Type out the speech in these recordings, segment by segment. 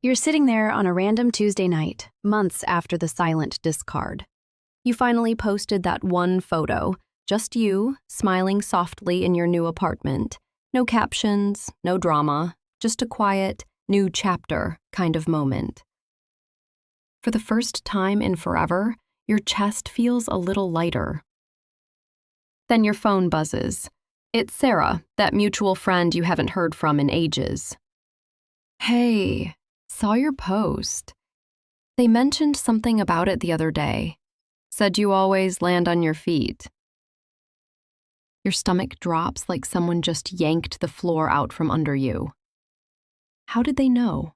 You're sitting there on a random Tuesday night, months after the silent discard. You finally posted that one photo, just you, smiling softly in your new apartment. No captions, no drama, just a quiet, new chapter kind of moment. For the first time in forever, your chest feels a little lighter. Then your phone buzzes. It's Sarah, that mutual friend you haven't heard from in ages. Hey, saw your post. They mentioned something about it the other day. Said you always land on your feet. Your stomach drops like someone just yanked the floor out from under you. How did they know?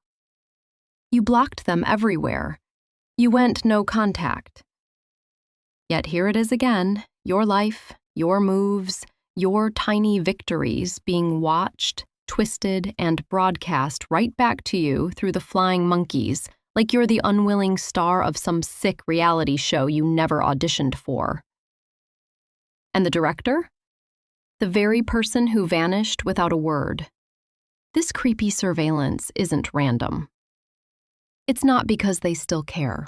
You blocked them everywhere. You went no contact. Yet here it is again, your life, your moves, your tiny victories being watched, twisted, and broadcast right back to you through the flying monkeys, like you're the unwilling star of some sick reality show you never auditioned for. And the director? The very person who vanished without a word. This creepy surveillance isn't random. It's not because they still care.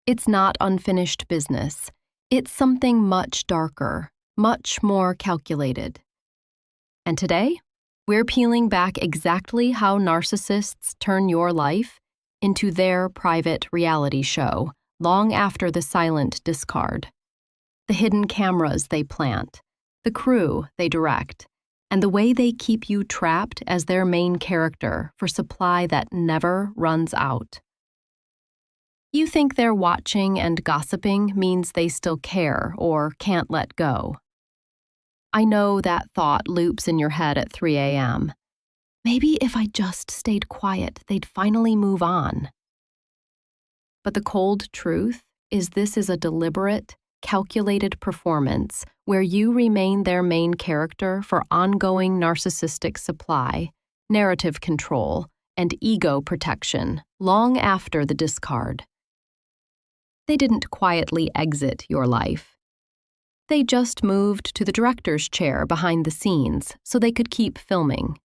It's not unfinished business. It's something much darker, much more calculated. And today, we're peeling back exactly how narcissists turn your life into their private reality show long after the silent discard. The hidden cameras they plant, the crew they direct, and the way they keep you trapped as their main character for supply that never runs out. You think their watching and gossiping means they still care or can't let go. I know that thought loops in your head at 3 a.m. Maybe if I just stayed quiet, they'd finally move on. But the cold truth is this is a deliberate, calculated performance where you remain their main character for ongoing narcissistic supply, narrative control, and ego protection long after the discard. They didn't quietly exit your life. They just moved to the director's chair behind the scenes so they could keep filming,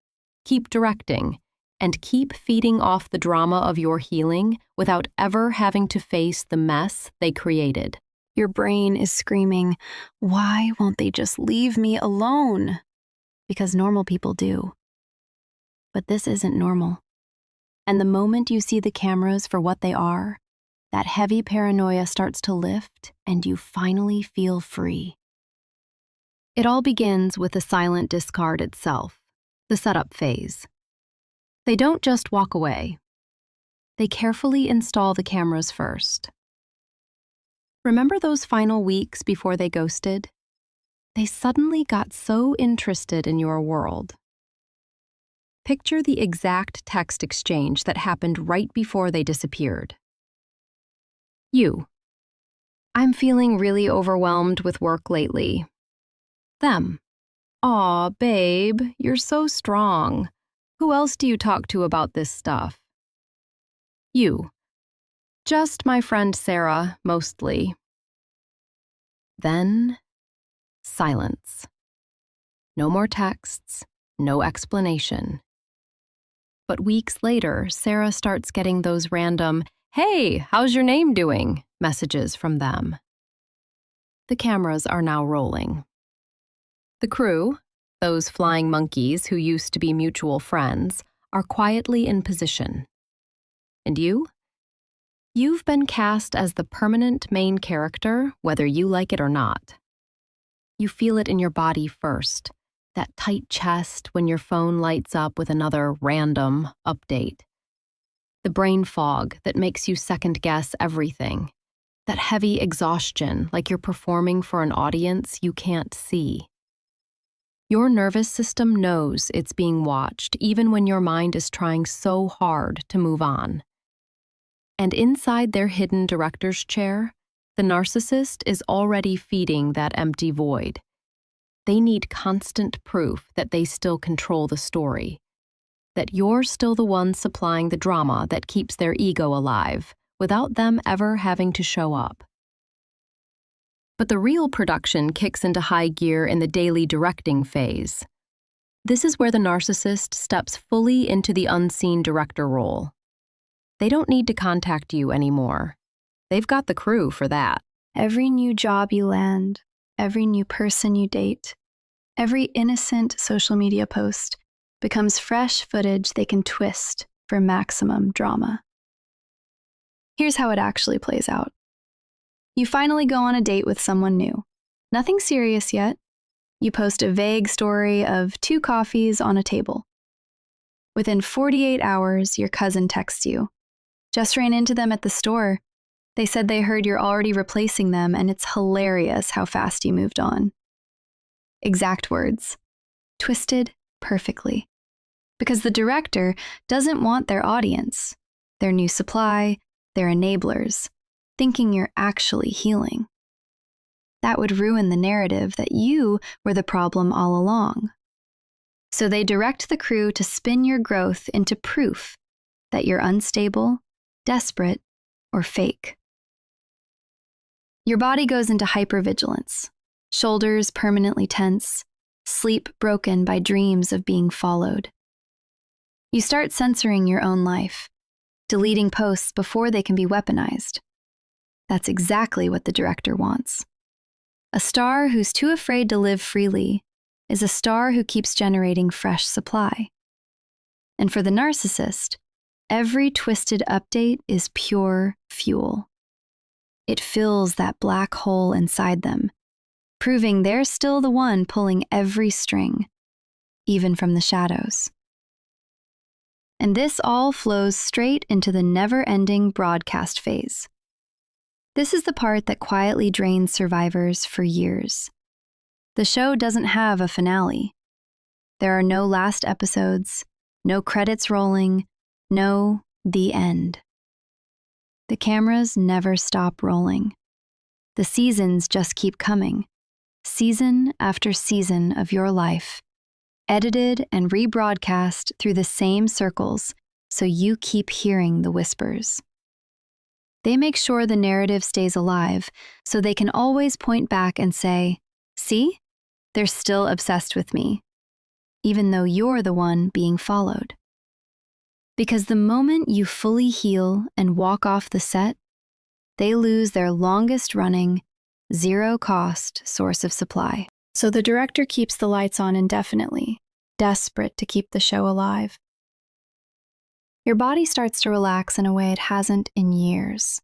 keep directing, and keep feeding off the drama of your healing without ever having to face the mess they created. Your brain is screaming, why won't they just leave me alone? Because normal people do. But this isn't normal. And the moment you see the cameras for what they are, that heavy paranoia starts to lift and you finally feel free. It all begins with the silent discard itself, the setup phase. They don't just walk away. They carefully install the cameras first. Remember those final weeks before they ghosted? They suddenly got so interested in your world. Picture the exact text exchange that happened right before they disappeared. You. I'm feeling really overwhelmed with work lately. Them. Aw, babe, you're so strong. Who else do you talk to about this stuff? You. Just my friend Sarah, mostly. Then, silence. No more texts, no explanation. But weeks later, Sarah starts getting those random, "Hey, how's your name doing?" messages from them. The cameras are now rolling. The crew, those flying monkeys who used to be mutual friends, are quietly in position. And you? You've been cast as the permanent main character, whether you like it or not. You feel it in your body first, that tight chest when your phone lights up with another random update. The brain fog that makes you second-guess everything. That heavy exhaustion like you're performing for an audience you can't see. Your nervous system knows it's being watched even when your mind is trying so hard to move on. And inside their hidden director's chair, the narcissist is already feeding that empty void. They need constant proof that they still control the story, that you're still the one supplying the drama that keeps their ego alive, without them ever having to show up. But the real production kicks into high gear in the daily directing phase. This is where the narcissist steps fully into the unseen director role. They don't need to contact you anymore. They've got the crew for that. Every new job you land, every new person you date, every innocent social media post becomes fresh footage they can twist for maximum drama. Here's how it actually plays out. You finally go on a date with someone new. Nothing serious yet. You post a vague story of 2 coffees on a table. Within 48 hours, your cousin texts you. Just ran into them at the store. They said they heard you're already replacing them, and it's hilarious how fast you moved on. Exact words. Twisted perfectly. Because the director doesn't want their audience, their new supply, their enablers, thinking you're actually healing. That would ruin the narrative that you were the problem all along. So they direct the crew to spin your growth into proof that you're unstable, desperate, or fake. Your body goes into hypervigilance, shoulders permanently tense, sleep broken by dreams of being followed. You start censoring your own life, deleting posts before they can be weaponized. That's exactly what the director wants. A star who's too afraid to live freely is a star who keeps generating fresh supply. And for the narcissist, every twisted update is pure fuel. It fills that black hole inside them, proving they're still the one pulling every string, even from the shadows. And this all flows straight into the never-ending broadcast phase. This is the part that quietly drains survivors for years. The show doesn't have a finale. There are no last episodes, no credits rolling, no the end. The cameras never stop rolling. The seasons just keep coming, season after season of your life, edited and rebroadcast through the same circles so you keep hearing the whispers. They make sure the narrative stays alive so they can always point back and say, "See, they're still obsessed with me," even though you're the one being followed. Because the moment you fully heal and walk off the set, they lose their longest-running, zero-cost source of supply. So the director keeps the lights on indefinitely, desperate to keep the show alive. Your body starts to relax in a way it hasn't in years.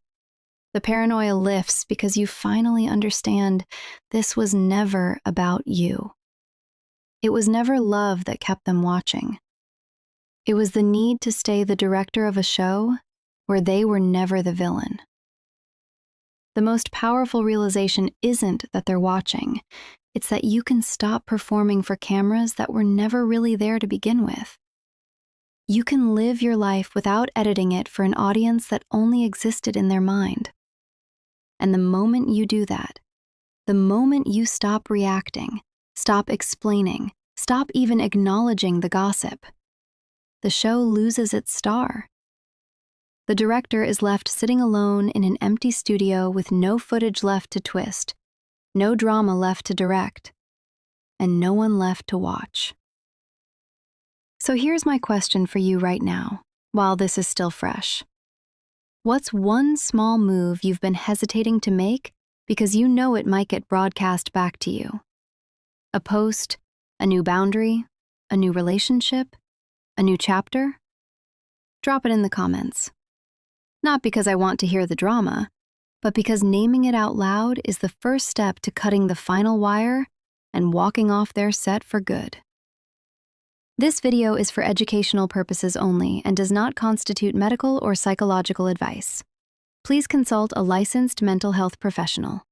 The paranoia lifts because you finally understand this was never about you. It was never love that kept them watching. It was the need to stay the director of a show where they were never the villain. The most powerful realization isn't that they're watching. It's that you can stop performing for cameras that were never really there to begin with. You can live your life without editing it for an audience that only existed in their mind. And the moment you do that, the moment you stop reacting, stop explaining, stop even acknowledging the gossip, the show loses its star. The director is left sitting alone in an empty studio with no footage left to twist, no drama left to direct, and no one left to watch. So here's my question for you right now, while this is still fresh. What's one small move you've been hesitating to make because you know it might get broadcast back to you? A post, a new boundary, a new relationship, a new chapter? Drop it in the comments. Not because I want to hear the drama, but because naming it out loud is the first step to cutting the final wire and walking off their set for good. This video is for educational purposes only and does not constitute medical or psychological advice. Please consult a licensed mental health professional.